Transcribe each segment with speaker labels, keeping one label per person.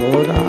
Speaker 1: गौरा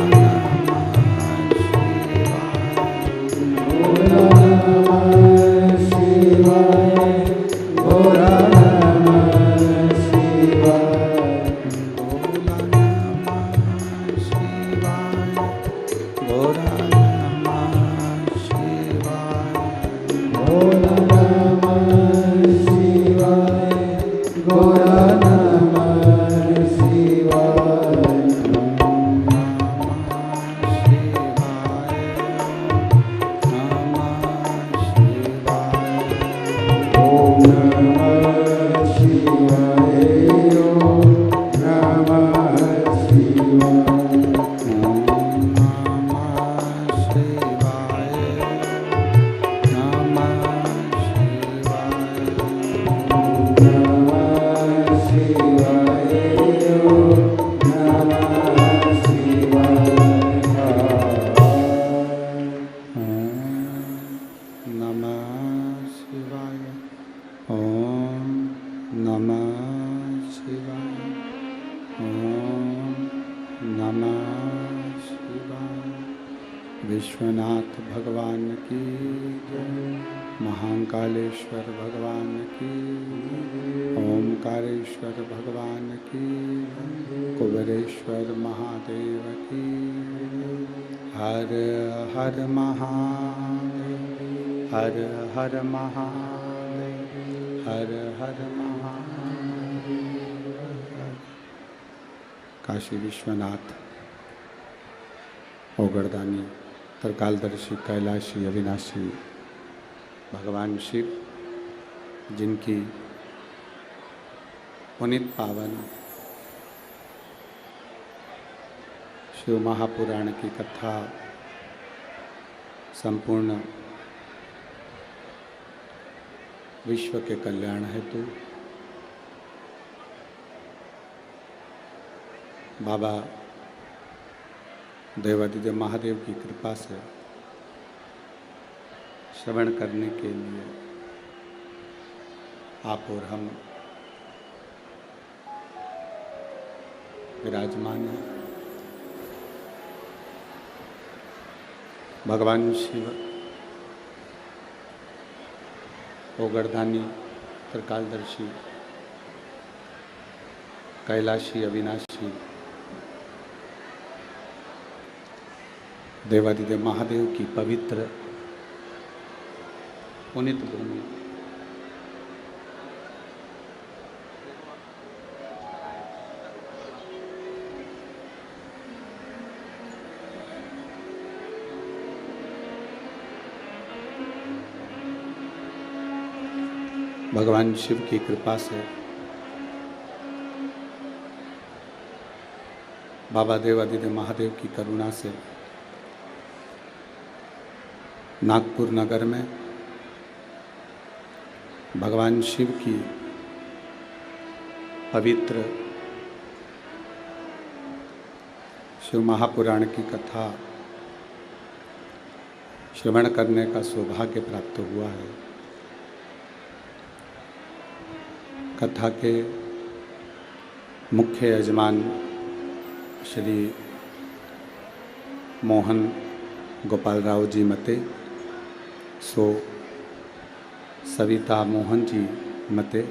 Speaker 1: विश्वनाथ भगवान की जय, महाकालेश्वर भगवान की जय, ओमकारेश्वर भगवान की जय, कुबेरेश्वर महादेव की जय। हर हर महादेव, हर हर महादेव, हर हर महादेव। काशी विश्वनाथ, ओगरदानी, त्रिकालदर्शी, कैलाशी, अविनाशी भगवान शिव, जिनकी पुनीत पावन शिव महापुराण की कथा संपूर्ण विश्व के कल्याण हेतु बाबा देवादिदेव महादेव की कृपा से श्रवण करने के लिए आप और हम विराजमान हैं। भगवान शिव, ओगरदानी, त्रिकालदर्शी, कैलाशी, अविनाशी देवादिदेव महादेव की पवित्र पुनीत भूमि भगवान शिव की कृपा से बाबा देवादिदेव महादेव की करुणा से नागपुर नगर में भगवान शिव की पवित्र शिव महापुराण की कथा श्रवण करने का सौभाग्य प्राप्त हुआ है। कथा के मुख्य यजमान श्री मोहन गोपाल राव जी मते, सो सविता मोहन जी मते,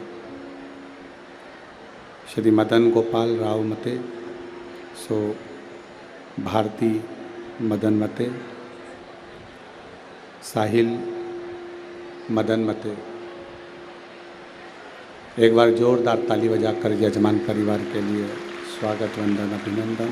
Speaker 1: श्री मदन गोपाल राव मते, सो भारती मदन मते, साहिल मदन मते। एक बार जोरदार ताली बजाकर यजमान परिवार के लिए स्वागत, वंदन, अभिनंदन।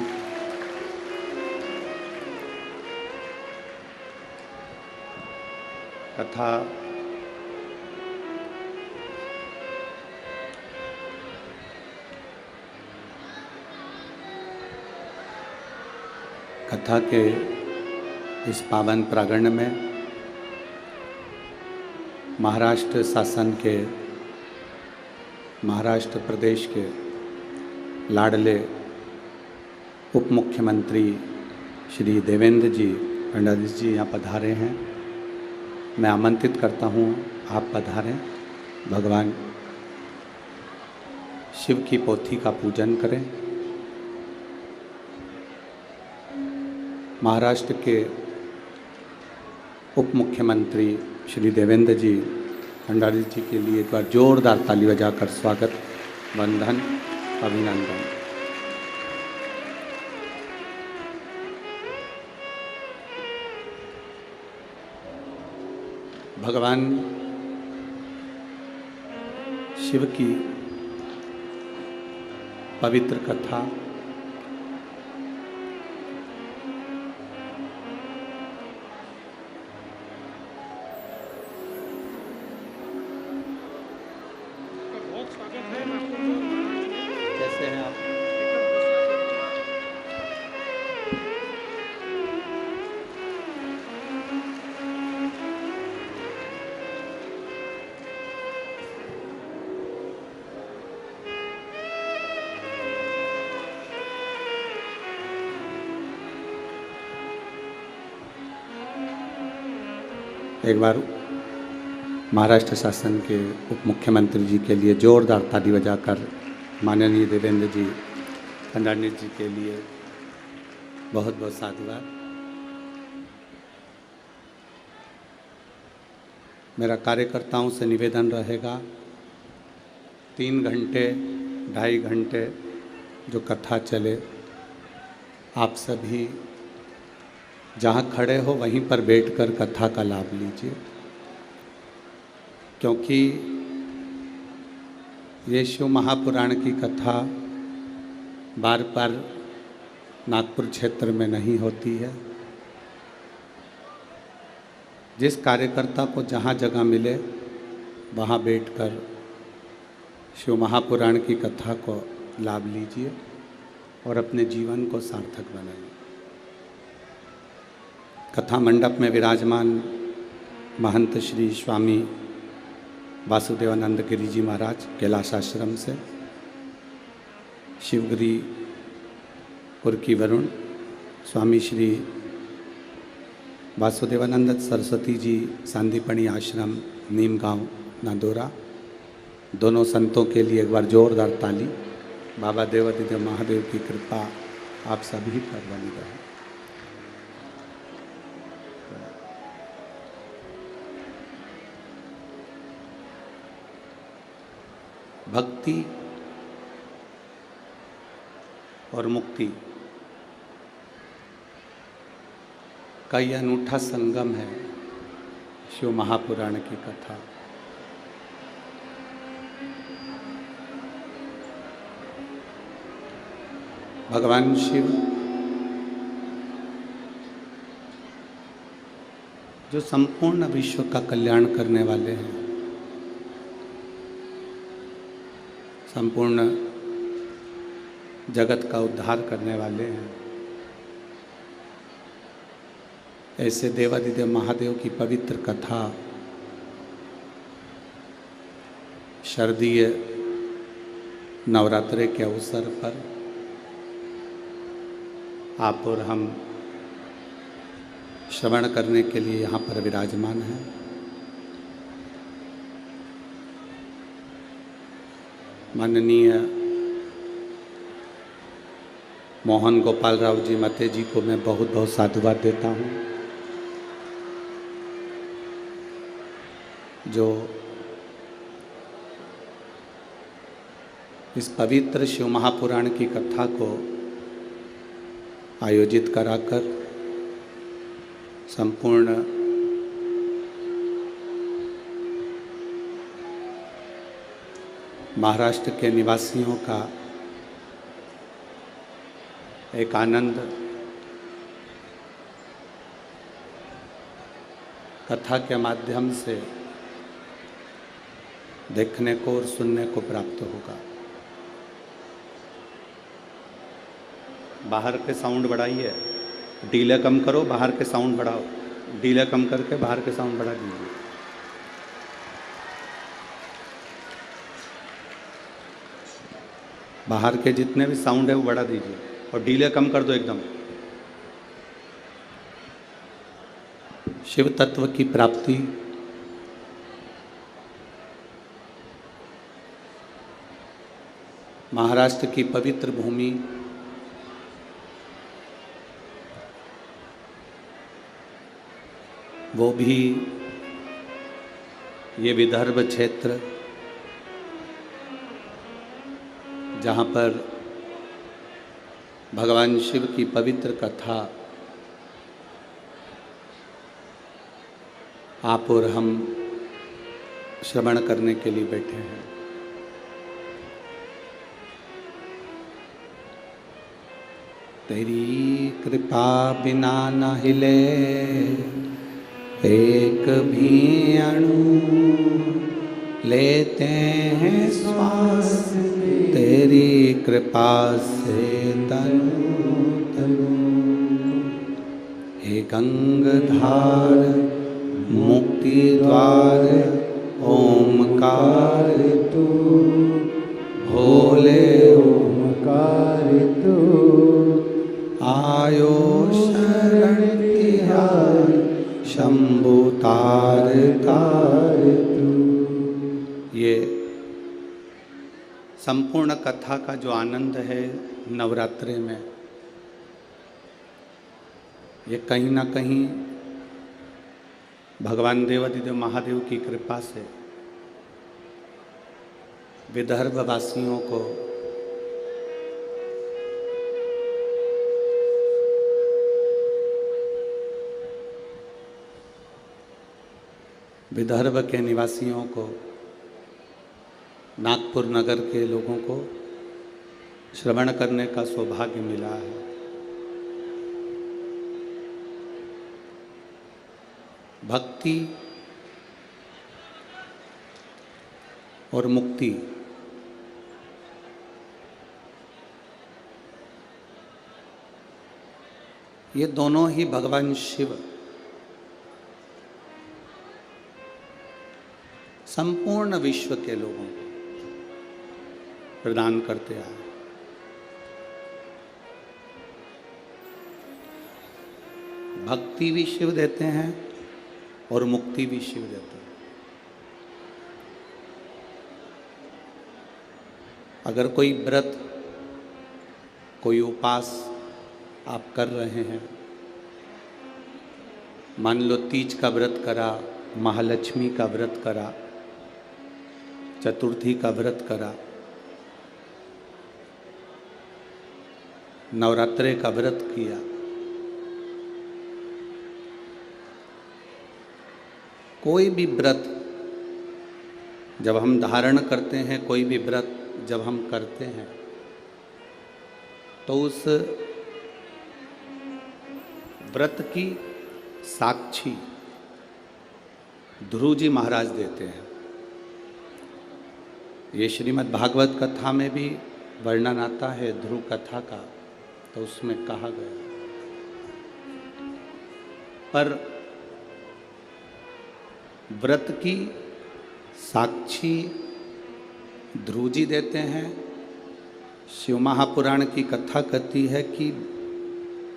Speaker 1: कथा के इस पावन प्रांगण में महाराष्ट्र शासन के, महाराष्ट्र प्रदेश के लाडले उप मुख्यमंत्री श्री देवेंद्र जी फडणवीस जी यहाँ पधारे हैं। मैं आमंत्रित करता हूँ, आप पधारें, भगवान शिव की पोथी का पूजन करें। महाराष्ट्र के उप मुख्यमंत्री श्री देवेंद्र जी फडणवीस जी के लिए एक बार जोरदार ताली बजाकर स्वागत, वंदन, अभिनंदन। भगवान शिव की पवित्र कथा कैसे हैं आप? एक बार महाराष्ट्र शासन के उप मुख्यमंत्री जी के लिए जोरदार ताली बजाकर माननीय देवेंद्र जी फडणवीस जी के लिए बहुत बहुत साधुवाद। मेरा कार्यकर्ताओं से निवेदन रहेगा, 3 घंटे 2.5 घंटे जो कथा चले, आप सभी जहाँ खड़े हो वहीं पर बैठकर कथा का लाभ लीजिए, क्योंकि ये शिव महापुराण की कथा बार बार नागपुर क्षेत्र में नहीं होती है। जिस कार्यकर्ता को जहाँ जगह मिले वहाँ बैठकर शिव महापुराण की कथा को लाभ लीजिए और अपने जीवन को सार्थक बनाइए। कथा मंडप में विराजमान महंत श्री स्वामी वासुदेवानंद गिरी जी महाराज कैलाश आश्रम से, शिवगिरी कुर्की वरुण स्वामी श्री वासुदेवानंद सरस्वती जी सांदीपनी आश्रम नीमगांव नादौरा, दोनों संतों के लिए एक बार जोरदार ताली। बाबा देवादिदेव महादेव की कृपा आप सभी पर बनी रहे। भक्ति और मुक्ति का यह अनूठा संगम है शिव महापुराण की कथा। भगवान शिव जो संपूर्ण विश्व का कल्याण करने वाले हैं, संपूर्ण जगत का उद्धार करने वाले हैं, ऐसे देवादिदेव महादेव की पवित्र कथा शारदीय नवरात्रे के अवसर पर आप और हम श्रवण करने के लिए यहाँ पर विराजमान हैं। माननीय मोहन गोपाल राव जी मते जी को मैं बहुत बहुत साधुवाद देता हूँ, जो इस पवित्र शिव महापुराण की कथा को आयोजित कराकर संपूर्ण महाराष्ट्र के निवासियों का एक आनंद कथा के माध्यम से देखने को और सुनने को प्राप्त होगा। बाहर के साउंड बढ़ाइए, डीले कम करो, बाहर के साउंड बढ़ाओ, डीले कम करके बाहर के साउंड बढ़ा दीजिए। बाहर के जितने भी साउंड है वो बढ़ा दीजिए और डीले कम कर दो एकदम। शिव तत्व की प्राप्ति महाराष्ट्र की पवित्र भूमि वो भी ये विदर्भ क्षेत्र जहाँ पर भगवान शिव की पवित्र कथा आप और हम श्रवण करने के लिए बैठे हैं। तेरी कृपा बिना न हिले एक भी अणु, लेते हैं श्वास तेरी कृपा से तनु तनु। हे गंगाधार मुक्ति द्वार ओमकार तू, भोले ओमकार तू, आयो शरण तिहार शंभु तार तार तू। ये संपूर्ण कथा का जो आनंद है नवरात्रि में, ये कहीं ना कहीं भगवान देवादिदेव महादेव की कृपा से विदर्भ वासियों को विदर्भ के निवासियों को, नागपुर नगर के लोगों को श्रवण करने का सौभाग्य मिला है। भक्ति और मुक्ति ये दोनों ही भगवान शिव संपूर्ण विश्व के लोगों को प्रदान करते आए। भक्ति भी शिव देते हैं और मुक्ति भी शिव देते हैं। अगर कोई व्रत, कोई उपास आप कर रहे हैं, मान लो तीज का व्रत करा, महालक्ष्मी का व्रत करा, चतुर्थी का व्रत करा, नवरात्रे का व्रत किया, कोई भी व्रत जब हम धारण करते हैं, कोई भी व्रत जब हम करते हैं, तो उस व्रत की साक्षी ध्रुव जी महाराज देते हैं। ये श्रीमद् भागवत कथा में भी वर्णन आता है ध्रुव कथा का, तो उसमें कहा गया। पर व्रत की साक्षी ध्रुव जी देते हैं। शिव महापुराण की कथा कहती है कि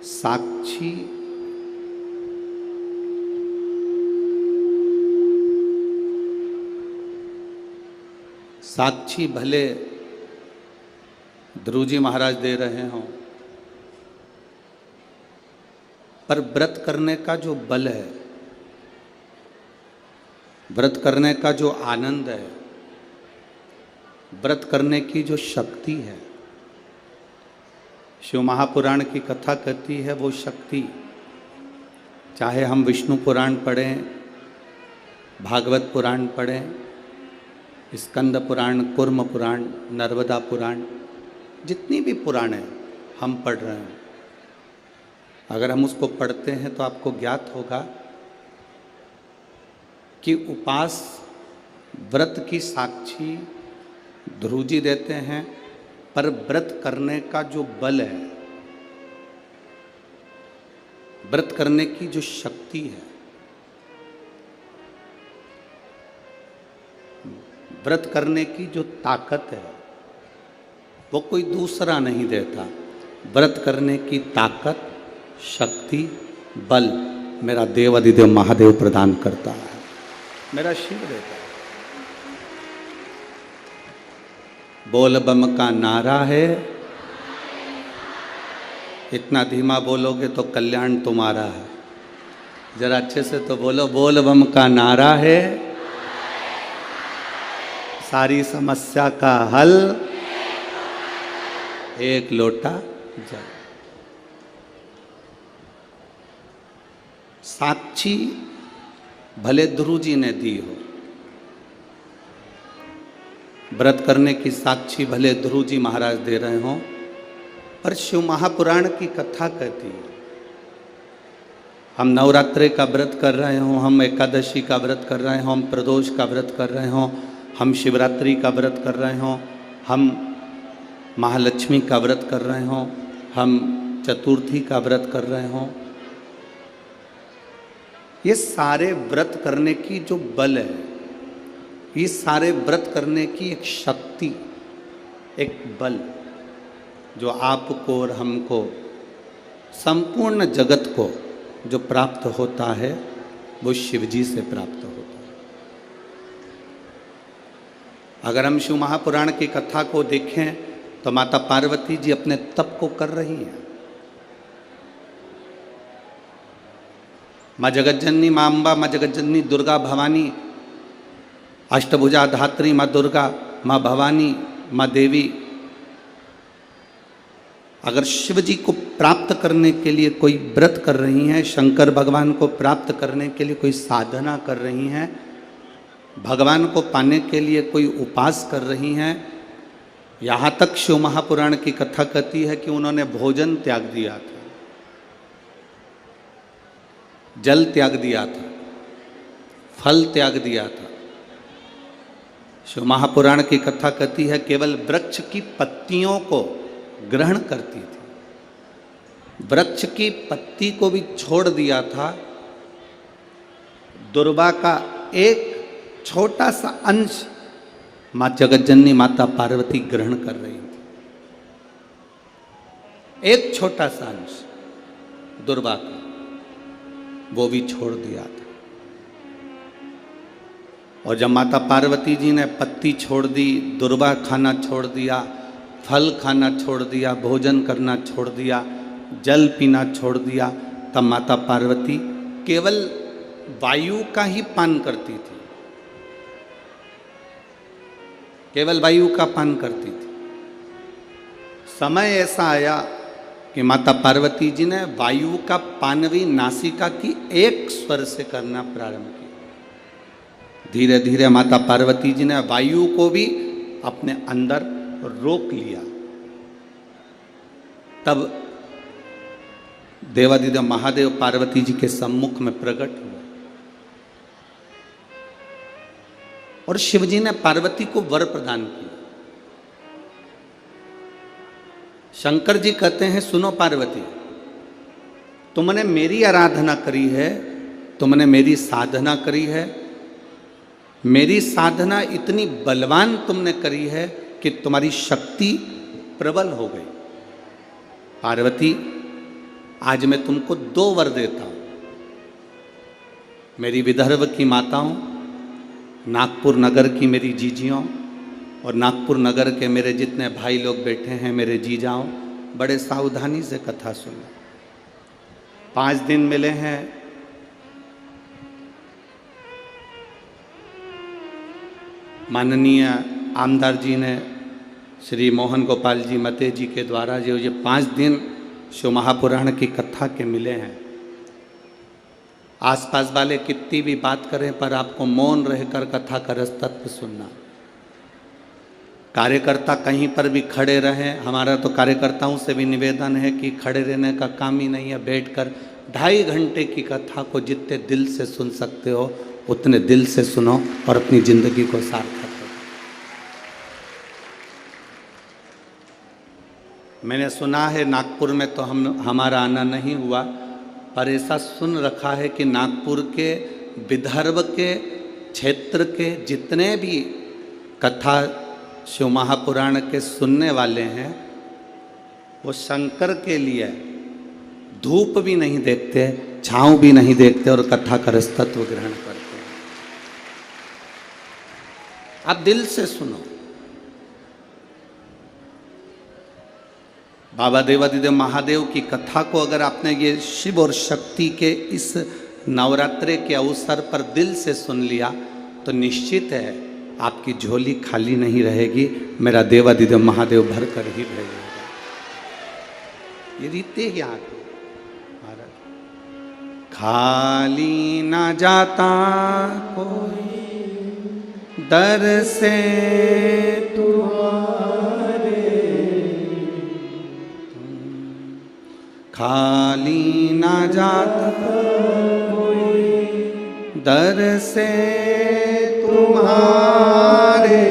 Speaker 1: साक्षी भले ध्रुव जी महाराज दे रहे हों, पर व्रत करने का जो बल है, व्रत करने का जो आनंद है, व्रत करने की जो शक्ति है, शिव महापुराण की कथा कहती है वो शक्ति, चाहे हम विष्णु पुराण पढ़ें, भागवत पुराण पढ़ें, स्कंद पुराण, कूर्म पुराण, नर्मदा पुराण, जितनी भी पुराण है हम पढ़ रहे हैं, अगर हम उसको पढ़ते हैं तो आपको ज्ञात होगा कि उपास व्रत की साक्षी ध्रुव जी देते हैं, पर व्रत करने का जो बल है, व्रत करने की जो शक्ति है, व्रत करने की जो ताकत है, वो कोई दूसरा नहीं देता। व्रत करने की ताकत, शक्ति, बल मेरा देवादिदेव महादेव प्रदान करता है, मेरा शिव देता है। बोल बम का नारा है, इतना धीमा बोलोगे तो कल्याण तुम्हारा है। जरा अच्छे से तो बोलो। बोल बम का नारा है, सारी समस्या का हल एक लोटा जल। साक्षी भले ध्रुव जी ने दी हो, व्रत करने की साक्षी भले ध्रुव जी महाराज दे रहे हों, पर शिव महापुराण की कथा कहती है हम नवरात्रे का व्रत कर रहे हों, हम एकादशी का व्रत कर रहे हों, हम प्रदोष का व्रत कर रहे हों, हम शिवरात्रि का व्रत कर रहे हों, हम महालक्ष्मी का व्रत कर रहे हों, हम चतुर्थी का व्रत कर रहे हों, ये सारे व्रत करने की जो बल है, ये सारे व्रत करने की एक शक्ति, एक बल जो आपको और हमको, संपूर्ण जगत को जो प्राप्त होता है वो शिव जी से प्राप्त होता है। अगर हम शिव महापुराण की कथा को देखें तो माता पार्वती जी अपने तप को कर रही हैं। माँ जगज्जननी, माँ अम्बा, माँ जगज्जननी दुर्गा भवानी, अष्टभुजा धात्री माँ दुर्गा, माँ भवानी, माँ देवी, अगर शिव जी को प्राप्त करने के लिए कोई व्रत कर रही हैं, शंकर भगवान को प्राप्त करने के लिए कोई साधना कर रही हैं, भगवान को पाने के लिए कोई उपास कर रही हैं, यहाँ तक शिव महापुराण की कथा कहती है कि उन्होंने भोजन त्याग दिया था, जल त्याग दिया था, फल त्याग दिया था। शिव महापुराण की कथा कहती है केवल वृक्ष की पत्तियों को ग्रहण करती थी, वृक्ष की पत्ती को भी छोड़ दिया था। दुर्वा का एक छोटा सा अंश माँ जगज्जननी माता पार्वती ग्रहण कर रही थी, एक छोटा सा अंश दुर्वा का, वो भी छोड़ दिया था। और जब माता पार्वती जी ने पत्ती छोड़ दी, दुर्वा खाना छोड़ दिया, फल खाना छोड़ दिया, भोजन करना छोड़ दिया, जल पीना छोड़ दिया, तब माता पार्वती केवल वायु का ही पान करती थी, केवल वायु का पान करती थी। समय ऐसा आया कि माता पार्वती जी ने वायु का पान भी नासिका की एक स्वर से करना प्रारंभ किया। धीरे धीरे माता पार्वती जी ने वायु को भी अपने अंदर रोक लिया। तब देवादिदेव महादेव पार्वती जी के सम्मुख में प्रकट हुए और शिव जी ने पार्वती को वर प्रदान किया। शंकर जी कहते हैं सुनो पार्वती, तुमने मेरी आराधना करी है, तुमने मेरी साधना करी है, मेरी साधना इतनी बलवान तुमने करी है कि तुम्हारी शक्ति प्रबल हो गई। पार्वती, आज मैं तुमको 2 वर देता हूं। मेरी विदर्भ की माताओं, नागपुर नगर की मेरी जीजियों और नागपुर नगर के मेरे जितने भाई लोग बैठे हैं, मेरे जीजाओं, बड़े सावधानी से कथा सुनो। 5 दिन मिले हैं, माननीय आमदार जी ने, श्री मोहन गोपाल जी मते जी के द्वारा जो ये 5 दिन शिव महापुराण की कथा के मिले हैं। आसपास वाले कितनी भी बात करें पर आपको मौन रहकर कथा का रस तत्व सुनना। कार्यकर्ता कहीं पर भी खड़े रहें, हमारा तो कार्यकर्ताओं से भी निवेदन है कि खड़े रहने का काम ही नहीं है, बैठकर 2.5 घंटे की कथा को जितने दिल से सुन सकते हो उतने दिल से सुनो और अपनी जिंदगी को सार्थक करो। मैंने सुना है नागपुर में तो हमारा आना नहीं हुआ, पर ऐसा सुन रखा है कि नागपुर के विदर्भ के क्षेत्र के जितने भी कथा शिव महापुराण के सुनने वाले हैं वो शंकर के लिए धूप भी नहीं देखते, छांव भी नहीं देखते और कथा का रस तत्व ग्रहण करते हैं। आप दिल से सुनो। बाबा देवादिदेव महादेव की कथा को अगर आपने ये शिव और शक्ति के इस नवरात्रि के अवसर पर दिल से सुन लिया तो निश्चित है आपकी झोली खाली नहीं रहेगी, मेरा देवादिदेव महादेव भर कर ही रहेगा। ये रीते यहाँ की महाराज। खाली ना जाता कोई दर से तुम्हारे, खाली ना जाता कोई दर से तुम्हारे,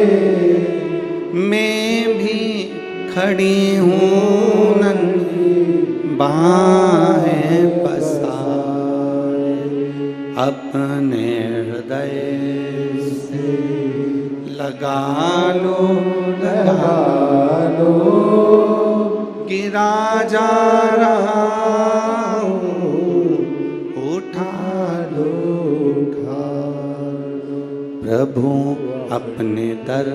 Speaker 1: मैं भी खड़ी हूँ नन्ही बाहें पसारे, अपने हृदय से लगा लो गिरा जा रहा हूँ, उठा लो प्रभु अपने दर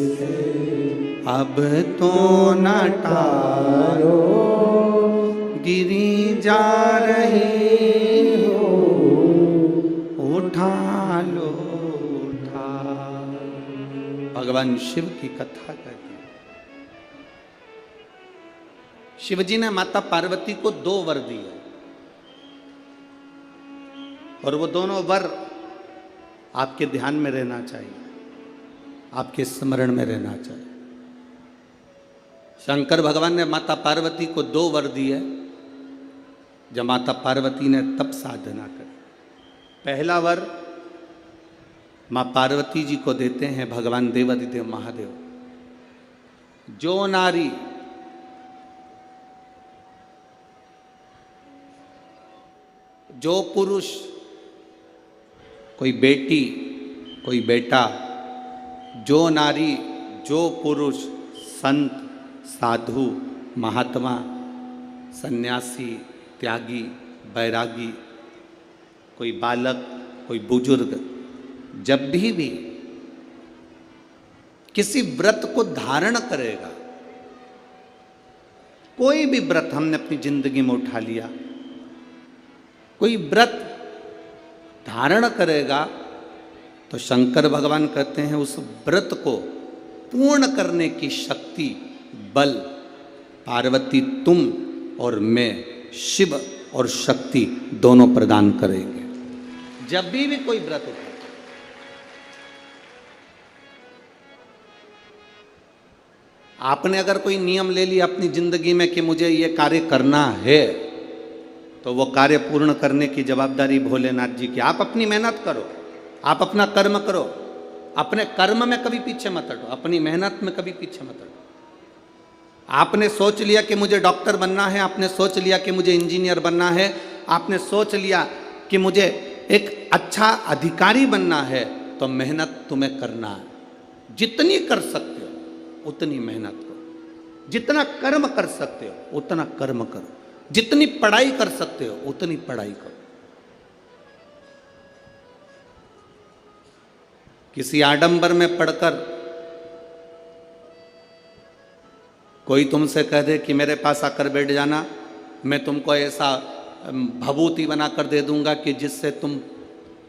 Speaker 1: से अब तो न टालो, गिरी जा रही हो, उठा लो उठा। भगवान शिव की कथा कहती है, शिवजी ने माता पार्वती को 2 वर दिए और वो दोनों वर आपके ध्यान में रहना चाहिए, आपके स्मरण में रहना चाहिए। शंकर भगवान ने माता पार्वती को 2 वर दिए जब माता पार्वती ने तप साधना करी। पहला वर माँ पार्वती जी को देते हैं भगवान देवादिदेव महादेव, जो नारी जो पुरुष, कोई बेटी कोई बेटा, जो नारी जो पुरुष, संत साधु महात्मा सन्यासी त्यागी बैरागी, कोई बालक कोई बुजुर्ग, जब भी किसी व्रत को धारण करेगा, कोई भी व्रत हमने अपनी जिंदगी में उठा लिया, कोई व्रत धारण करेगा तो शंकर भगवान कहते हैं उस व्रत को पूर्ण करने की शक्ति बल पार्वती तुम और मैं शिव और शक्ति दोनों प्रदान करेंगे। जब भी कोई व्रत उठे, आपने अगर कोई नियम ले लिया अपनी जिंदगी में कि मुझे ये कार्य करना है, तो वो कार्य पूर्ण करने की जवाबदारी भोलेनाथ जी की। आप अपनी मेहनत करो, आप अपना कर्म करो, अपने कर्म में कभी पीछे मत हटो, अपनी मेहनत में कभी पीछे मत हटो। आपने सोच लिया कि मुझे डॉक्टर बनना है, आपने सोच लिया कि मुझे इंजीनियर बनना है, आपने सोच लिया कि मुझे एक अच्छा अधिकारी बनना है, तो मेहनत तुम्हें करना है। जितनी कर सकते हो उतनी मेहनत करो, जितना कर्म कर सकते हो उतना कर्म करो, जितनी पढ़ाई कर सकते हो उतनी पढ़ाई करो। किसी आडंबर में पढ़कर कोई तुमसे कह दे कि मेरे पास आकर बैठ जाना, मैं तुमको ऐसा भभूति बनाकर दे दूंगा कि जिससे तुम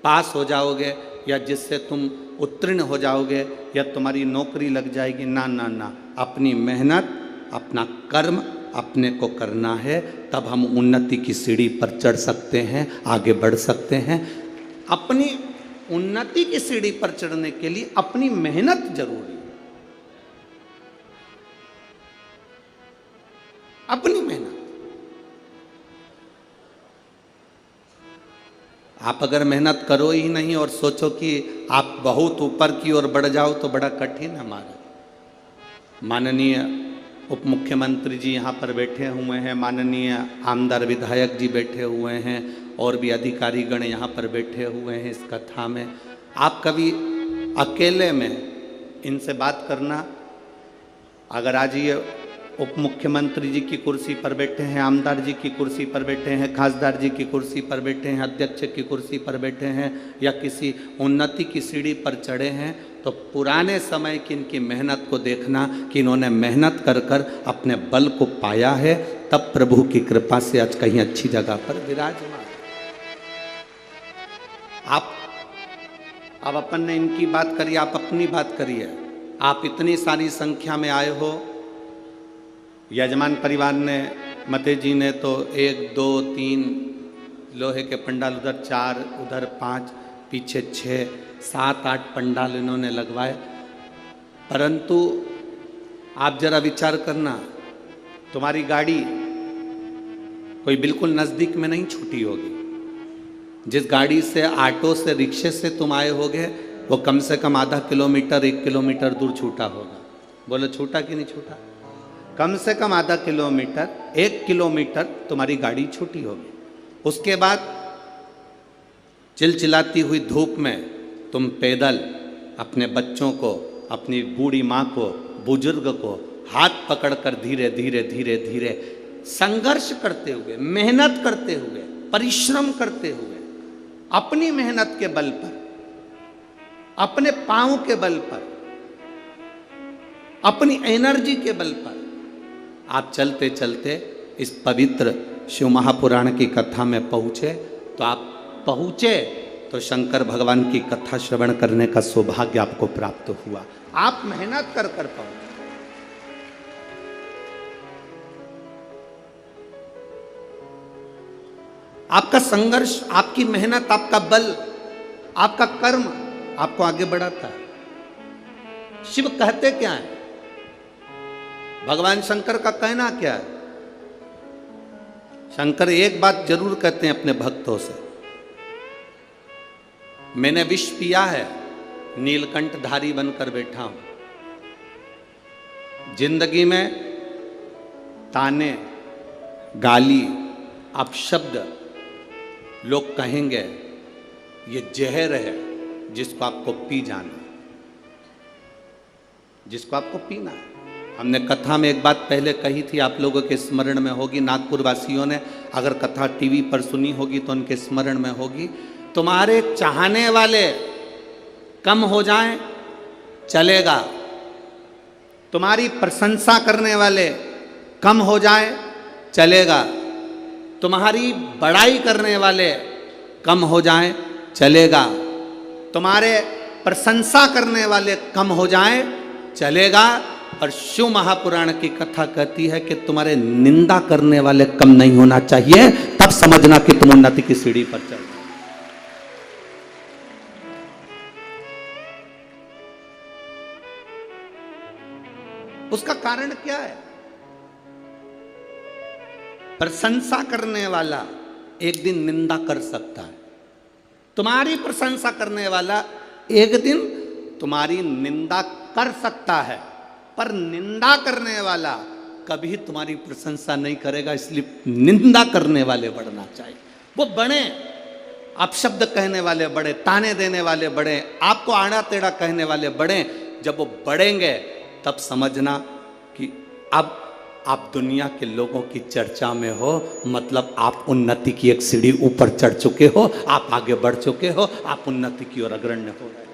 Speaker 1: पास हो जाओगे या जिससे तुम उत्तीर्ण हो जाओगे या तुम्हारी नौकरी लग जाएगी। ना ना ना, अपनी मेहनत अपना कर्म अपने को करना है, तब हम उन्नति की सीढ़ी पर चढ़ सकते हैं, आगे बढ़ सकते हैं। अपनी उन्नति की सीढ़ी पर चढ़ने के लिए अपनी मेहनत जरूरी है, अपनी मेहनत। आप अगर मेहनत करो ही नहीं और सोचो कि आप बहुत ऊपर की ओर बढ़ जाओ तो बड़ा कठिन है। हमारा माननीय उप मुख्यमंत्री जी यहाँ पर बैठे हुए हैं, माननीय आमदार विधायक जी बैठे हुए हैं और भी अधिकारीगण यहाँ पर बैठे हुए हैं इस कथा में। आप कभी अकेले में इनसे बात करना, अगर आज ये उप मुख्यमंत्री जी की कुर्सी पर बैठे हैं, आमदार जी की कुर्सी पर बैठे हैं, खासदार जी की कुर्सी पर बैठे हैं, अध्यक्ष की कुर्सी पर बैठे हैं या किसी उन्नति की सीढ़ी पर चढ़े हैं, तो पुराने समय की इनकी मेहनत को देखना कि इन्होंने मेहनत कर कर अपने बल को पाया है, तब प्रभु की कृपा से आज कहीं अच्छी जगह पर विराजमान। आप अब अपन ने इनकी बात करी, आप अपनी बात करिए। आप इतनी सारी संख्या में आए हो, यजमान परिवार ने, मते जी ने तो 1 2 3 लोहे के पंडाल, उधर 4, उधर 5, पीछे 6 7 8 पंडाल इन्होंने लगवाए। परंतु आप जरा विचार करना, तुम्हारी गाड़ी कोई बिल्कुल नज़दीक में नहीं छूटी होगी। जिस गाड़ी से, ऑटो से, रिक्शे से तुम आए होगे, वो कम से कम आधा किलोमीटर 1 किलोमीटर दूर छूटा होगा। बोलो छूटा कि नहीं छूटा? कम से कम आधा किलोमीटर 1 किलोमीटर तुम्हारी गाड़ी छूटी होगी। उसके बाद चिलचिलाती हुई धूप में तुम पैदल अपने बच्चों को, अपनी बूढ़ी माँ को, बुजुर्ग को हाथ पकड़कर धीरे धीरे धीरे धीरे संघर्ष करते हुए, मेहनत करते हुए, परिश्रम करते हुए, अपनी मेहनत के बल पर, अपने पांव के बल पर, अपनी एनर्जी के बल पर आप चलते चलते इस पवित्र शिव महापुराण की कथा में पहुंचे। तो आप पहुंचे तो शंकर भगवान की कथा श्रवण करने का सौभाग्य आपको प्राप्त हुआ। आप मेहनत कर पहुंचे। आपका संघर्ष, आपकी मेहनत, आपका बल, आपका कर्म आपको आगे बढ़ाता है। शिव कहते क्या है? भगवान शंकर का कहना क्या है? शंकर एक बात जरूर कहते हैं अपने भक्तों से, मैंने विष पिया है, नीलकंठधारी बनकर बैठा हूं। जिंदगी में ताने, गाली, अपशब्द लोग कहेंगे, ये जहर है जिसको आपको पी जाना, जिसको आपको पीना है। हमने कथा में एक बात पहले कही थी, आप लोगों के स्मरण में होगी, नागपुर वासियों ने अगर कथा टीवी पर सुनी होगी तो उनके स्मरण में होगी। तुम्हारे चाहने वाले कम हो जाएं चलेगा, तुम्हारी प्रशंसा करने वाले कम हो जाएं चलेगा, तुम्हारी बड़ाई करने वाले कम हो जाएं चलेगा, तुम्हारे प्रशंसा करने वाले कम हो जाएं चलेगा। और शिव महापुराण की कथा कहती है कि तुम्हारे निंदा करने वाले कम नहीं होना चाहिए, तब समझना कि तुम उन्नति की सीढ़ी पर चल रहे हो। उसका कारण क्या है? प्रशंसा करने वाला एक दिन निंदा कर सकता है, तुम्हारी प्रशंसा करने वाला एक दिन तुम्हारी निंदा कर सकता है, पर निंदा करने वाला कभी तुम्हारी प्रशंसा नहीं करेगा। इसलिए निंदा करने वाले बढ़ना चाहिए। वो बढ़े, अपशब्द कहने वाले बढ़े, ताने देने वाले बढ़े, आपको आड़ा टेढ़ा कहने वाले बढ़े। जब वो बढ़ेंगे तब समझना कि अब आप दुनिया के लोगों की चर्चा में हो, मतलब आप उन्नति की एक सीढ़ी ऊपर चढ़ चुके हो, आप आगे बढ़ चुके हो, आप उन्नति की ओर अग्रण्य हो रहे हो।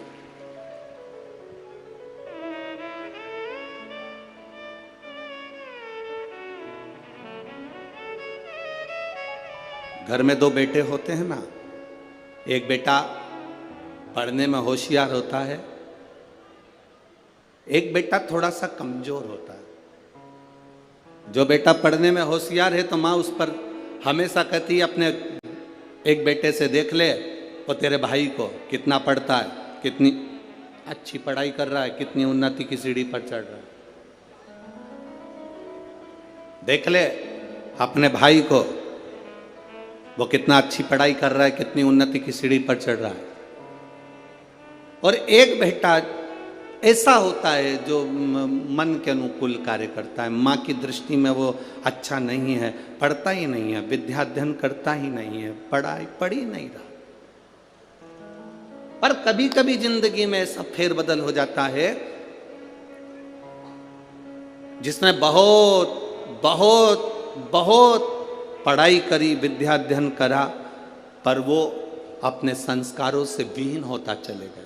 Speaker 1: घर में 2 बेटे होते हैं ना, एक बेटा पढ़ने में होशियार होता है, एक बेटा थोड़ा सा कमजोर होता है। जो बेटा पढ़ने में होशियार है तो माँ उस पर हमेशा कहती है, अपने एक बेटे से देख ले, वो तेरे भाई को कितना पढ़ता है, कितनी अच्छी पढ़ाई कर रहा है, कितनी उन्नति की सीढ़ी पर चढ़ रहा है। देख ले अपने भाई को, वो कितना अच्छी पढ़ाई कर रहा है, कितनी उन्नति की सीढ़ी पर चढ़ रहा है। और एक बेटा ऐसा होता है जो मन के अनुकूल कार्य करता है, माँ की दृष्टि में वो अच्छा नहीं है, पढ़ता ही नहीं है, विद्याध्ययन करता ही नहीं है, पढ़ ही नहीं रहा। पर कभी कभी जिंदगी में ऐसा फेरबदल हो जाता है, जिसने बहुत बहुत बहुत पढ़ाई करी, विद्याध्ययन करा, पर वो अपने संस्कारों से विहीन होता चले गए।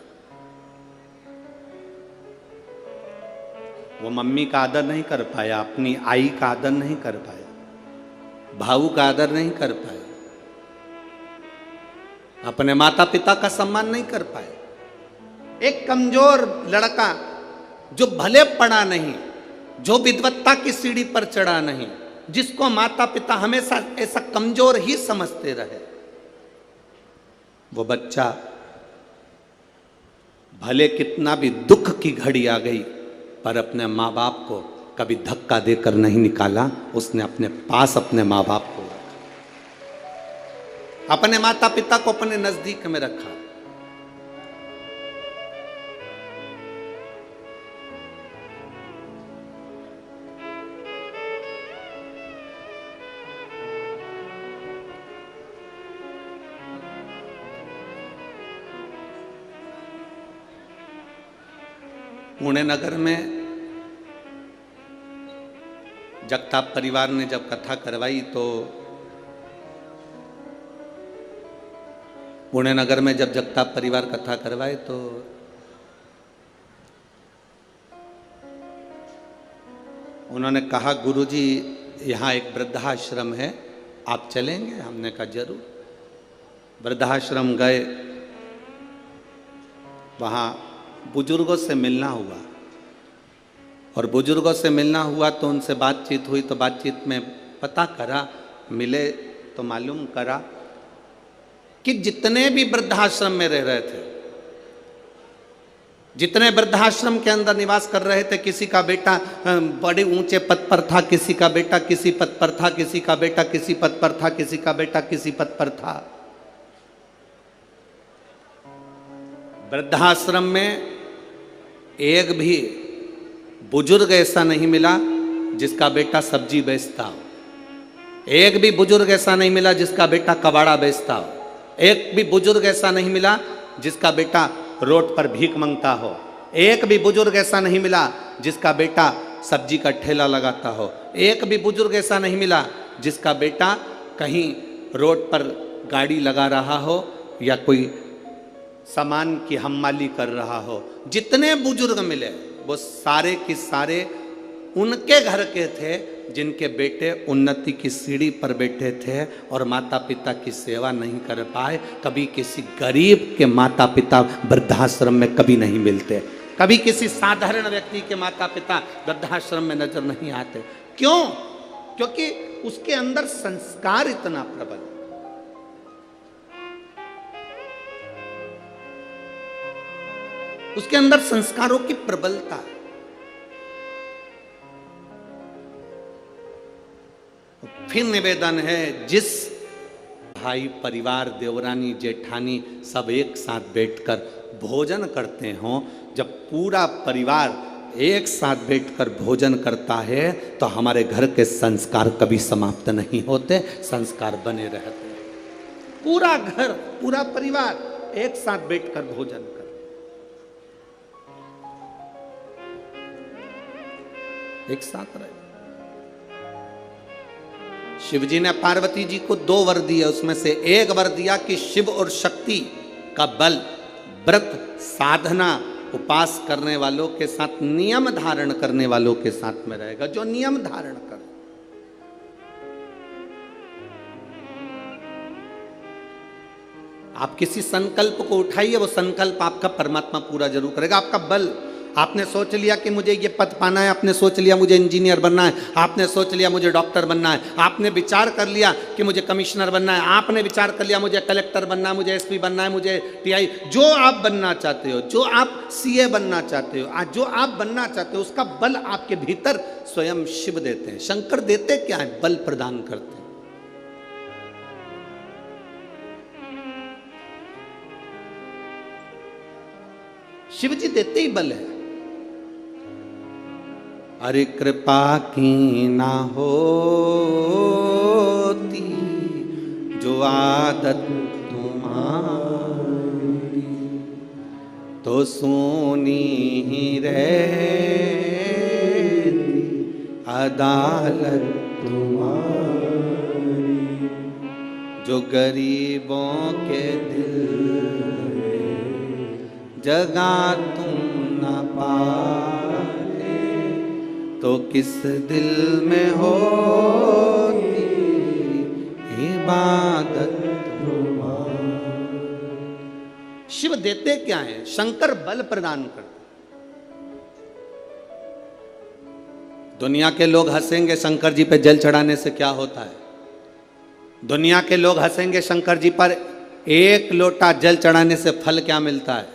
Speaker 1: वो मम्मी का आदर नहीं कर पाया, अपनी आई का आदर नहीं कर पाया, भाऊ का आदर नहीं कर पाया। अपने माता पिता का सम्मान नहीं कर पाए। एक कमजोर लड़का जो भले पढ़ा नहीं, जो विद्वत्ता की सीढ़ी पर चढ़ा नहीं, जिसको माता पिता हमेशा ऐसा कमजोर ही समझते रहे, वो बच्चा भले कितना भी दुख की घड़ी आ गई पर अपने माँ बाप को कभी धक्का देकर नहीं निकाला। उसने अपने पास अपने माँ बाप को, अपने माता पिता को अपने नजदीक में रखा। पुणे नगर में जगताप परिवार ने जब कथा करवाई तो पुणे नगर में जब जगताप परिवार कथा करवाए तो उन्होंने कहा, गुरुजी यहाँ एक वृद्धाश्रम है, आप चलेंगे? हमने कहा जरूर। वृद्धाश्रम गए, वहाँ बुजुर्गों से मिलना हुआ और बुजुर्गों से मिलना हुआ तो उनसे बातचीत हुई। तो बातचीत में पता करा, मिले तो मालूम करा कि जितने भी वृद्धाश्रम में रह रहे थे, जितने वृद्धाश्रम के अंदर निवास कर रहे थे, किसी का बेटा बड़े ऊंचे पद पर था, किसी का बेटा किसी पद पर था, किसी का बेटा किसी पद पर था, किसी का बेटा किसी पद पर था। वृद्धाश्रम में एक भी बुजुर्ग ऐसा नहीं मिला जिसका बेटा सब्जी बेचता हो, एक भी बुजुर्ग ऐसा नहीं मिला जिसका बेटा कबाड़ा बेचता हो, एक भी बुजुर्ग ऐसा नहीं मिला जिसका बेटा रोड पर भीख मांगता हो, एक भी बुजुर्ग ऐसा नहीं मिला जिसका बेटा सब्जी का ठेला लगाता हो, एक भी बुजुर्ग ऐसा नहीं मिला जिसका बेटा कहीं रोड पर गाड़ी लगा रहा हो या कोई सामान की हम्माली कर रहा हो। जितने बुजुर्ग मिले वो सारे के सारे उनके घर के थे जिनके बेटे उन्नति की सीढ़ी पर बैठे थे और माता पिता की सेवा नहीं कर पाए। कभी किसी गरीब के माता पिता वृद्धाश्रम में कभी नहीं मिलते, कभी किसी साधारण व्यक्ति के माता पिता वृद्धाश्रम में नजर नहीं आते। क्यों? क्योंकि उसके अंदर संस्कार इतना प्रबल, उसके अंदर संस्कारों की प्रबलता। फिर निवेदन है, जिस भाई परिवार देवरानी जेठानी सब एक साथ बैठकर भोजन करते हों, जब पूरा परिवार एक साथ बैठकर भोजन करता है तो हमारे घर के संस्कार कभी समाप्त नहीं होते, संस्कार बने रहते। पूरा घर, पूरा परिवार एक साथ बैठकर भोजन कर, एक साथ रहे। शिव जी ने पार्वती जी को 2 वर दिए, उसमें से एक वर दिया कि शिव और शक्ति का बल व्रत साधना उपास करने वालों के साथ, नियम धारण करने वालों के साथ में रहेगा, जो नियम धारण कर। आप किसी संकल्प को उठाइए, वो संकल्प आपका परमात्मा पूरा जरूर करेगा। आपका बल, आपने सोच लिया कि मुझे ये पद पाना है, आपने सोच लिया मुझे इंजीनियर बनना है, आपने सोच लिया मुझे डॉक्टर बनना है, आपने विचार कर लिया कि मुझे कमिश्नर बनना है, आपने विचार कर लिया मुझे कलेक्टर बनना है, मुझे एसपी बनना है, मुझे टीआई, जो आप बनना चाहते हो, जो आप सीए बनना चाहते हो, जो आप बनना चाहते हो, उसका बल आपके भीतर स्वयं शिव देते हैं। शंकर देते क्या है? बल प्रदान करते हैं। शिव जी देते ही बल है। अरे कृपा की ना होती जो आदत तुम्हारी, तो सोनी ही रहती अदालत तुम्हारी। जो गरीबों के दिल जगा तुम न पाए, तो किस दिल में होती इबादत तुम्हारी। शिव देते क्या है? शंकर बल प्रदान करते। दुनिया के लोग हंसेंगे शंकर जी पे जल चढ़ाने से क्या होता है? दुनिया के लोग हंसेंगे शंकर जी पर एक लोटा जल चढ़ाने से फल क्या मिलता है?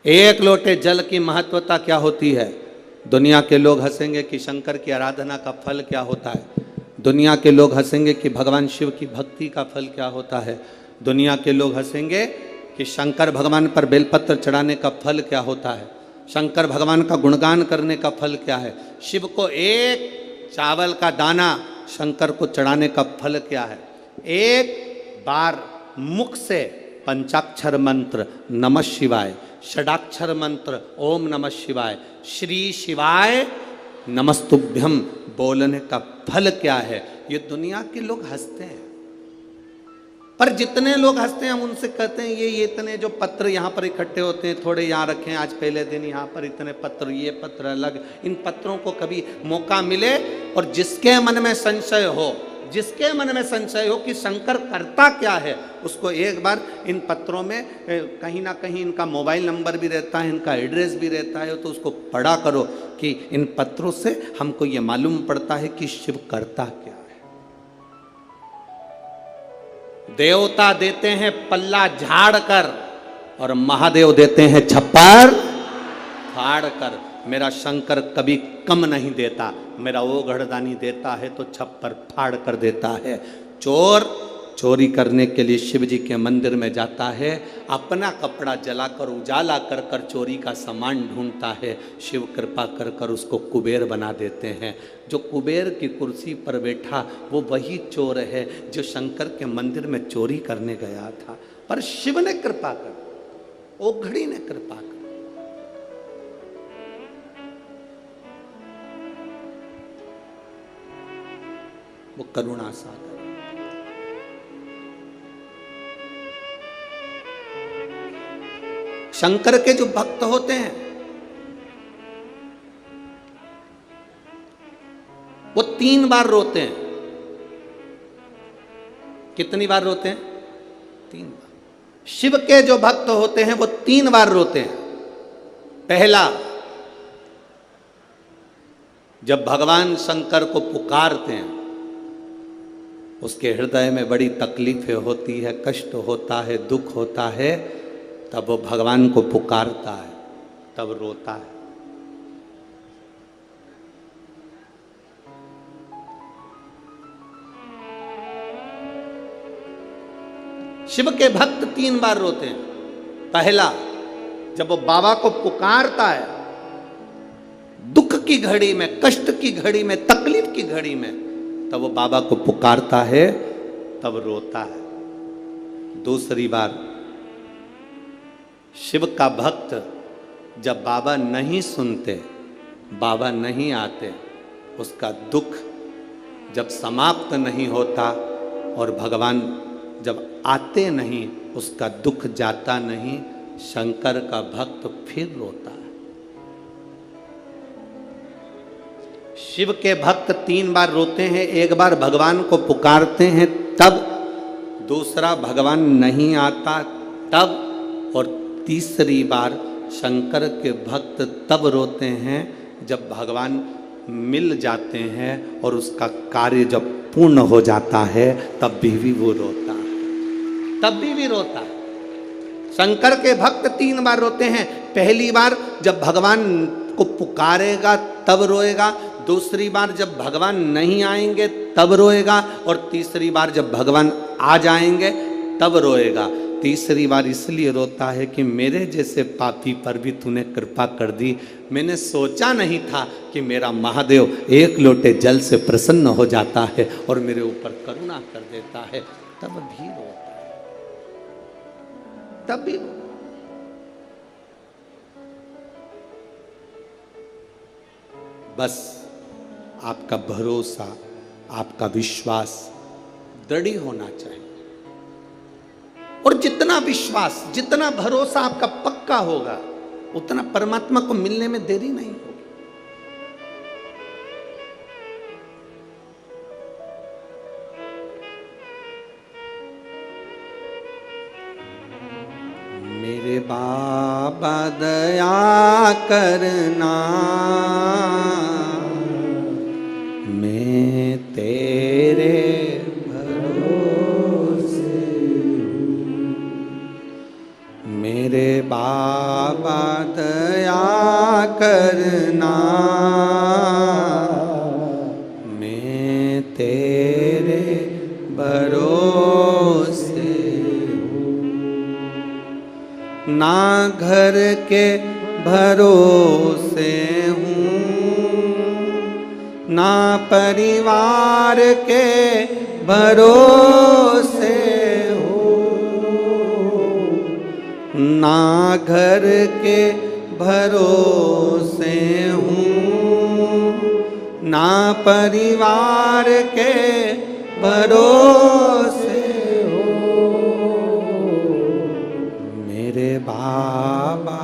Speaker 1: एक लोटे जल की महत्वता क्या होती है? दुनिया के लोग हंसेंगे कि शंकर की आराधना का फल क्या होता है। दुनिया के लोग हंसेंगे कि भगवान शिव की भक्ति का फल क्या होता है। दुनिया के लोग हंसेंगे कि शंकर भगवान पर बेलपत्र चढ़ाने का फल क्या होता है। शंकर भगवान का गुणगान करने का फल क्या है। शिव को एक चावल का दाना शंकर को चढ़ाने का फल क्या है। एक बार मुख से पंचाक्षर मंत्र नमः शिवाय, षडाक्षर मंत्र ओम नमः शिवाय, श्री शिवाय नमस्तुभ्यम बोलने का फल क्या है। ये दुनिया के लोग हंसते हैं, पर जितने लोग हंसते हैं हम उनसे कहते हैं ये इतने जो पत्र यहाँ पर इकट्ठे होते हैं, थोड़े यहाँ रखें, आज पहले दिन यहाँ पर इतने पत्र, ये पत्र अलग। इन पत्रों को कभी मौका मिले और जिसके मन में संशय हो, जिसके मन में संशय हो कि शंकर करता क्या है, उसको एक बार इन पत्रों में कहीं ना कहीं इनका मोबाइल नंबर भी रहता है, इनका एड्रेस भी रहता है, तो उसको पढ़ा करो कि इन पत्रों से हमको ये मालूम पड़ता है कि शिव करता क्या है। देवता देते हैं पल्ला झाड़ कर और महादेव देते हैं छप्पर फाड़ कर। मेरा शंकर कभी कम नहीं देता, मेरा वो घड़दानी देता है तो छप्पर फाड़ कर देता है। चोर चोरी करने के लिए शिव जी के मंदिर में जाता है, अपना कपड़ा जलाकर उजाला कर कर चोरी का सामान ढूंढता है। शिव कृपा कर कर उसको कुबेर बना देते हैं। जो कुबेर की कुर्सी पर बैठा वो वही चोर है जो शंकर के मंदिर में चोरी करने गया था, पर शिव ने कृपा कर, ओघड़ी ने कृपा कर। वो करुणा सागर। शंकर के जो भक्त होते हैं वो 3 बार रोते हैं। कितनी बार रोते हैं? 3 बार। शिव के जो भक्त होते हैं वो 3 बार रोते हैं। पहला, जब भगवान शंकर को पुकारते हैं, उसके हृदय में बड़ी तकलीफें होती है, कष्ट होता है, दुख होता है, तब वो भगवान को पुकारता है, तब रोता है। शिव के भक्त 3 बार रोते हैं। पहला, जब वो बाबा को पुकारता है, दुख की घड़ी में, कष्ट की घड़ी में, तकलीफ की घड़ी में, तब वो बाबा को पुकारता है, तब रोता है। दूसरी बार, शिव का भक्त जब बाबा नहीं सुनते, बाबा नहीं आते, उसका दुख जब समाप्त नहीं होता और भगवान जब आते नहीं, उसका दुख जाता नहीं, शंकर का भक्त फिर रोता है। शिव के भक्त 3 बार रोते हैं। एक बार भगवान को पुकारते हैं तब, दूसरा भगवान नहीं आता तब, और तीसरी बार शंकर के भक्त तब रोते हैं जब भगवान मिल जाते हैं और उसका कार्य जब पूर्ण हो जाता है, तब भी वो रोता है, तब भी रोता है। शंकर के भक्त 3 बार रोते हैं। पहली बार जब भगवान को पुकारेगा तब रोएगा, दूसरी बार जब भगवान नहीं आएंगे तब रोएगा, और तीसरी बार जब भगवान आ जाएंगे तब रोएगा। तीसरी बार इसलिए रोता है कि मेरे जैसे पापी पर भी तूने कृपा कर दी। मैंने सोचा नहीं था कि मेरा महादेव एक लोटे जल से प्रसन्न हो जाता है और मेरे ऊपर करुणा कर देता है, तब भी रोता है, तब भी। बस आपका भरोसा, आपका विश्वास दृढ़ होना चाहिए, और जितना विश्वास, जितना भरोसा आपका पक्का होगा, उतना परमात्मा को मिलने में देरी नहीं होगी। मेरे बाबा दया करना, मैं तेरे भरोसे हूँ। मेरे बाबा दया करना, मैं तेरे भरोसे हूँ। ना घर के भरोसे हूँ, ना परिवार के भरोसे हूँ, ना घर के भरोसे हूँ, ना परिवार के भरोसे हूँ। मेरे बाबा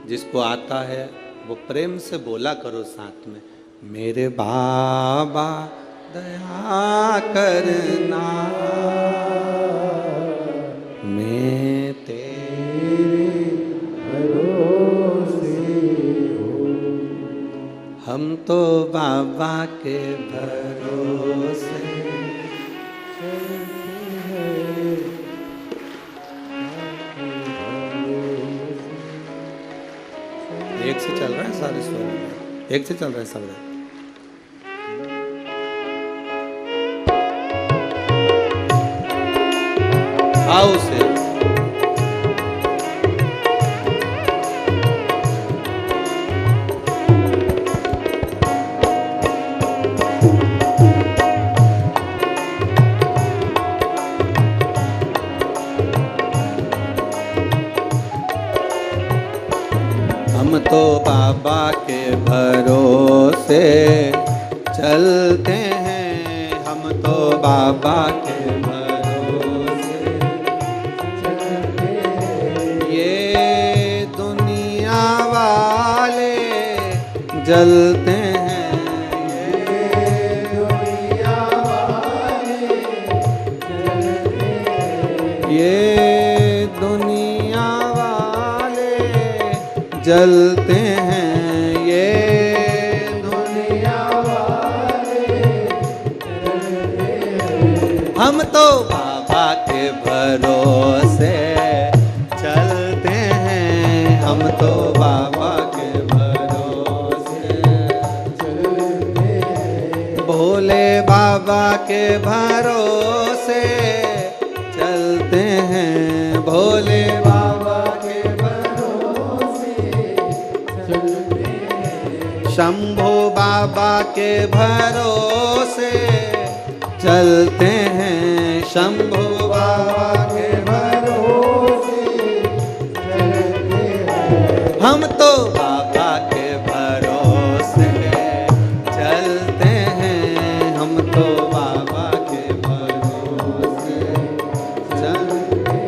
Speaker 1: जिसको आता है वो प्रेम से बोला करो साथ में, मेरे बाबा दया करना, मैं तेरे भरोसे हूँ। हम तो बाबा के भरोसे एक से चल रहा है सारे स्वर, एक से चल रहा है सब। आओ से हम तो बाबा के भरोसे चलते हैं, हम तो बाबा के भरोसे चलते हैं। ये दुनिया वाले जलते हैं, ये दुनिया वाले जलते हैं, ये दुनिया जलते हैं, ये दुनिया वाले जलते हैं। हम तो बाबा के भरोसे चलते हैं, हम तो बाबा के भरोसे चलते हैं। भोले बाबा के भरोसे चलते हैं, भोले बाबा के शंभो बाबा के भरोसे चलते हैं, शंभो बाबा के भरोसे चलते हैं। हम तो बाबा के भरोसे चलते हैं, हम तो बाबा के भरोसे चलते हैं।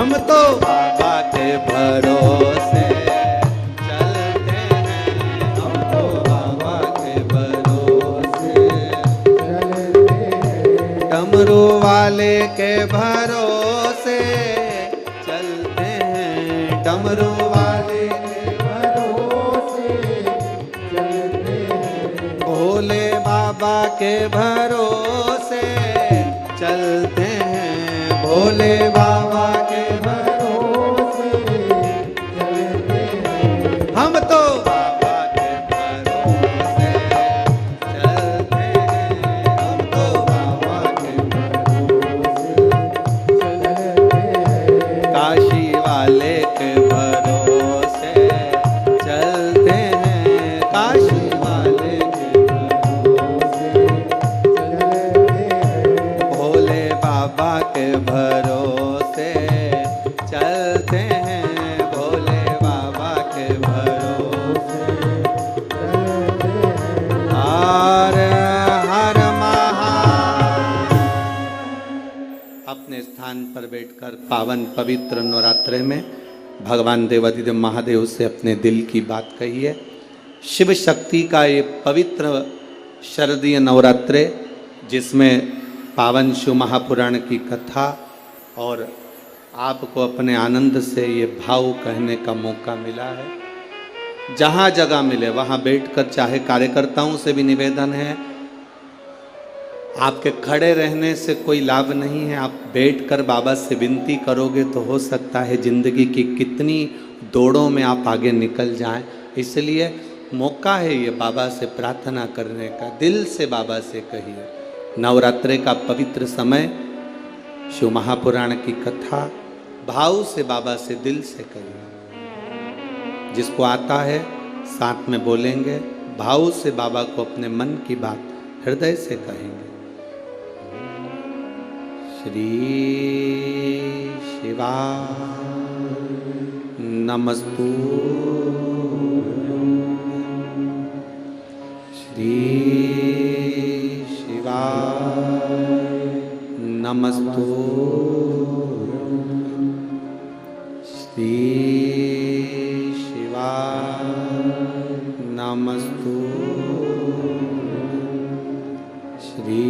Speaker 1: हम तो बाबा के भरोसे चलते हैं, हम तो बाबा के भरोसे चलते हैं, डमरू वाले के भरोसे चलते हैं, डमरू वाले के भरोसे चलते हैं, भोले बाबा के भरोसे चलते हैं, भोले बाबा के भरोसे चलते हैं, हम तो बाबा के भरोसे चलते हैं, हम तो बाबा के भरोसे चलते हैं, काशी वाले के भरोसे चलते हैं, काशी वाले के भरोसे चलते हैं, भोले बाबा के भरोसे चलते हैं, भोले बाबा के भरोसे चलते हैं, हर हर महादेव। अपने स्थान पर बैठकर पावन पवित्र नवरात्रे में भगवान देवाधिदेव महादेव से अपने दिल की बात कहिए। शिव शक्ति का ये पवित्र शरदीय नवरात्रे, जिसमें पावन शिव महापुराण की कथा और आपको अपने आनंद से ये भाव कहने का मौका मिला है। जहाँ जगह मिले वहाँ बैठकर, चाहे कार्यकर्ताओं से भी निवेदन है, आपके खड़े रहने से कोई लाभ नहीं है, आप बैठकर बाबा से विनती करोगे तो हो सकता है जिंदगी की कितनी दौड़ों में आप आगे निकल जाएं। इसलिए मौका है ये बाबा से प्रार्थना करने का, दिल से बाबा से कहिए। नवरात्रे का पवित्र समय, शिव महापुराण की कथा, भाव से बाबा से दिल से कहिए। जिसको आता है साथ में बोलेंगे, भाव से बाबा को अपने मन की बात हृदय से कहेंगे। श्री शिवाय नमस्तु, श्री शिवाय नमस्तु, श्री शिवाय नमस्तु, श्री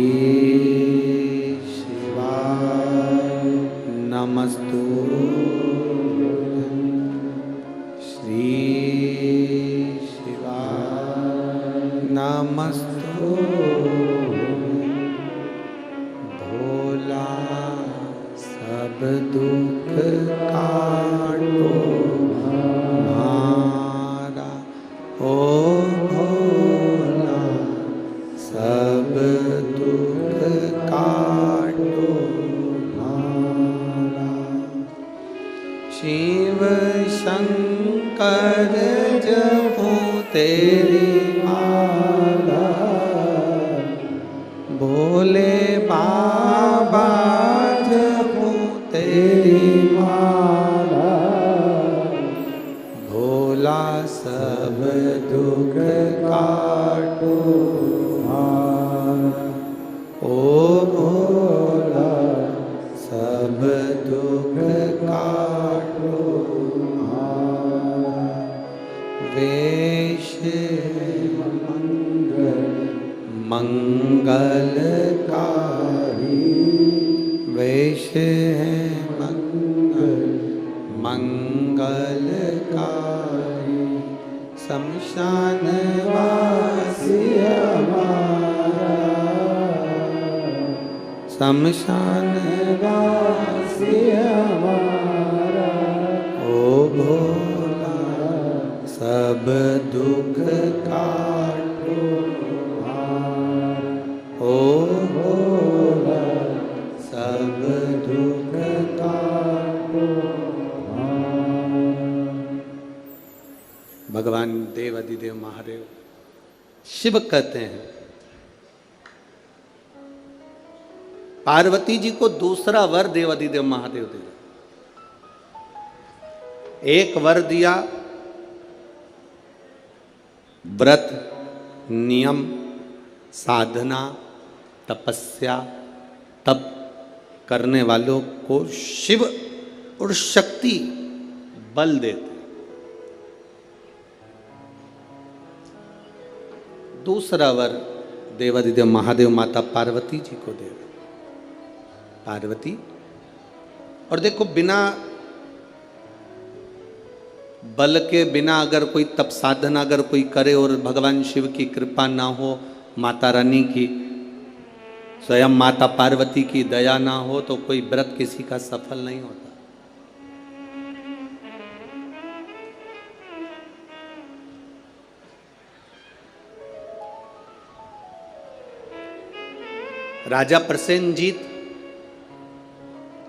Speaker 1: शिवाय नमस्तु, श्री शिवाय नमस्तु। भोला सब दुख काटो हमारा, ओ भोला सब दुख काटो हमारा। शिव शंकर जपो तेरी माला, भोले बाबा जपो तेरी माला, भोला सब दुख काटो हमारा, ओ भोला सब दुख काटो हमारा। वेश मंगलकारी, वेश है मंगलकारी, शमशान वासी हमारा, शमशान वासी हमारा, ओ भोला सब दुख काटो हमारा, ओ भोला सब दुख काटो हमारा। भगवान देव अधिदेव महादेव शिव कहते हैं, पार्वती जी को दूसरा वर देव अधिदेव महादेव दे। एक वर दिया व्रत, नियम, साधना, तपस्या, तप करने वालों को शिव और शक्ति बल देते। दूसरा वर देवाधिदेव महादेव माता पार्वती जी को दे। पार्वती, और देखो बिना बल के, बिना अगर कोई तप साधना अगर कोई करे और भगवान शिव की कृपा ना हो, माता रानी की, स्वयं माता पार्वती की दया ना हो, तो कोई व्रत किसी का सफल नहीं होता। राजा प्रसेनजीत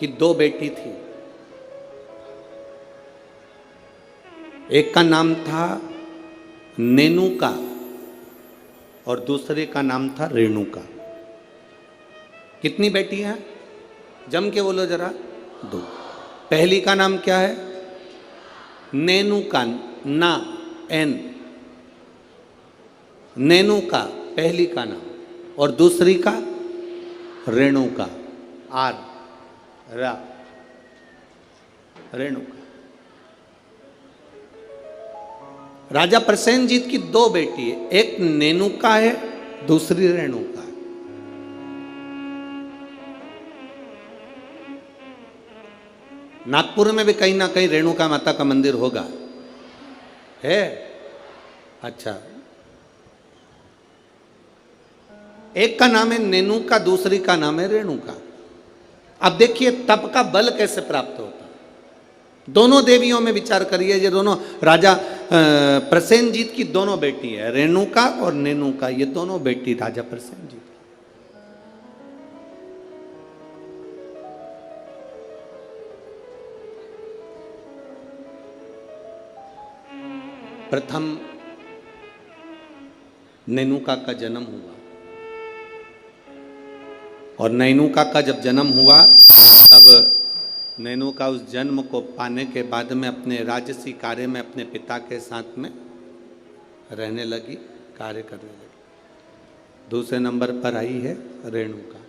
Speaker 1: की 2 बेटी थी। एक का नाम था नेनुका और दूसरे का नाम था रेणुका। कितनी बेटी हैं? जम के बोलो जरा। 2। पहली का नाम क्या है? नेनुका, ना एन, नेनुका पहली का नाम, और दूसरी का रेणुका, आर रा, रेणुका। राजा प्रसेनजीत की 2 बेटी है, एक नेनुका है, दूसरी रेणुका है। नागपुर में भी कहीं ना कहीं रेणुका माता का मंदिर होगा, है? अच्छा, एक का नाम है नेनुका, दूसरी का नाम है रेणुका। अब देखिए तप का बल कैसे प्राप्त होता है। दोनों देवियों में विचार करिए, ये दोनों राजा प्रसेनजीत की दोनों बेटी है, रेणुका और नेनुका, ये दोनों बेटी राजा प्रसेनजीत। प्रथम नेनुका का जन्म हुआ, और नेनुका का जब जन्म हुआ तब नेनुका उस जन्म को पाने के बाद में अपने राजसी कार्य में अपने पिता के साथ में रहने लगी, कार्य करने लगी। दूसरे नंबर पर आई है रेणुका।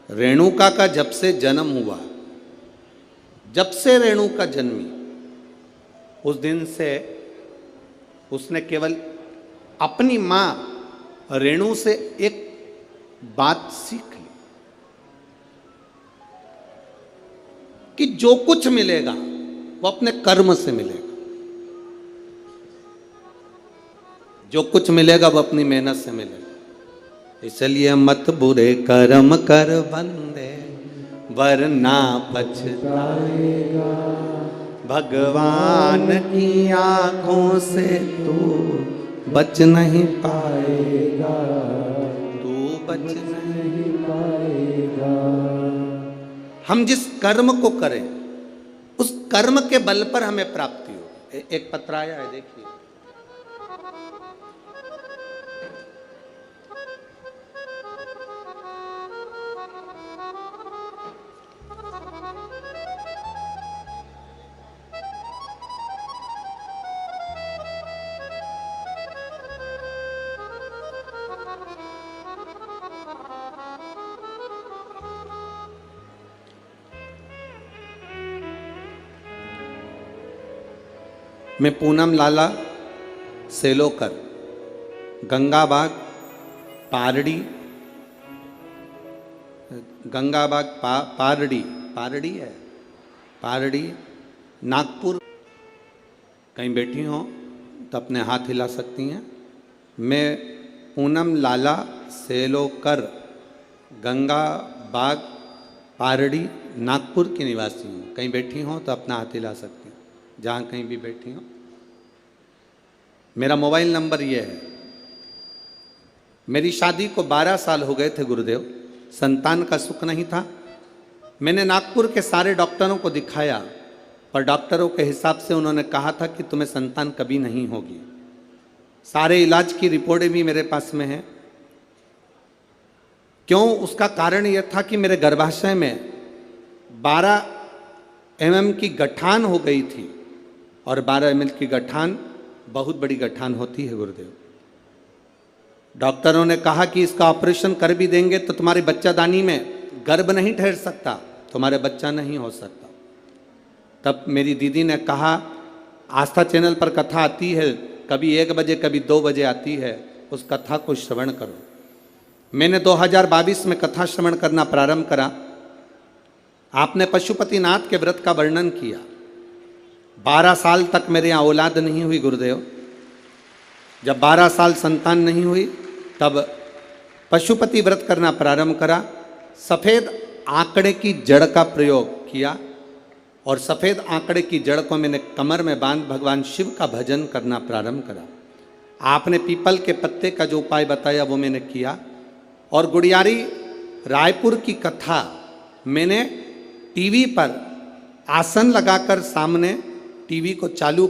Speaker 1: रेणुका का जब से जन्म हुआ, जब से रेणुका जन्मी, उस दिन से उसने केवल अपनी मां रेणु से एक बात सीख ली कि जो कुछ मिलेगा वो अपने कर्म से मिलेगा। जो कुछ मिलेगा वो अपनी मेहनत से मिलेगा। इसलिए मत बुरे कर्म कर बंदे, वरना पछताएगा। भगवान की आंखों से तू बच नहीं पाएगा, बच नहीं पाएगा। हम जिस कर्म को करें उस कर्म के बल पर हमें प्राप्ति हो। एक पत्र आया है, देखिए। मैं पूनम लाला सेलोकर, गंगाबाग पारड़ी, गंगाबाग पारड़ी है, पारड़ी नागपुर। कहीं बैठी हो तो अपने हाथ हिला सकती हैं। मैं पूनम लाला सेलोकर, गंगाबाग पारड़ी नागपुर की निवासी हूँ। कहीं बैठी हो तो अपना हाथ हिला सकती हैं, जहाँ कहीं भी बैठी हो। मेरा मोबाइल नंबर ये है। मेरी शादी को 12 साल हो गए थे गुरुदेव, संतान का सुख नहीं था। मैंने नागपुर के सारे डॉक्टरों को दिखाया, पर डॉक्टरों के हिसाब से उन्होंने कहा था कि तुम्हें संतान कभी नहीं होगी। सारे इलाज की रिपोर्टें भी मेरे पास में हैं। क्यों? उसका कारण यह था कि मेरे गर्भाशय में 12 mm की गठान हो गई थी, और 12 mm की गठान बहुत बड़ी गठान होती है गुरुदेव। डॉक्टरों ने कहा कि इसका ऑपरेशन कर भी देंगे तो तुम्हारी बच्चादानी में गर्भ नहीं ठहर सकता, तुम्हारे बच्चा नहीं हो सकता। तब मेरी दीदी ने कहा आस्था चैनल पर कथा आती है, कभी 1 बजे कभी 2 बजे आती है, उस कथा को श्रवण करो। मैंने 2022 में कथा श्रवण करना प्रारंभ करा। आपने पशुपतिनाथ के व्रत का वर्णन किया। 12 साल तक मेरे यहाँ औलाद नहीं हुई गुरुदेव। जब 12 साल संतान नहीं हुई तब पशुपति व्रत करना प्रारंभ करा। सफ़ेद आंकड़े की जड़ का प्रयोग किया और सफ़ेद आंकड़े की जड़ को मैंने कमर में बांध भगवान शिव का भजन करना प्रारंभ करा। आपने पीपल के पत्ते का जो उपाय बताया वो मैंने किया। और गुड़ियारी रायपुर की कथा मैंने टीवी पर आसन लगाकर सामने टीवी को चालू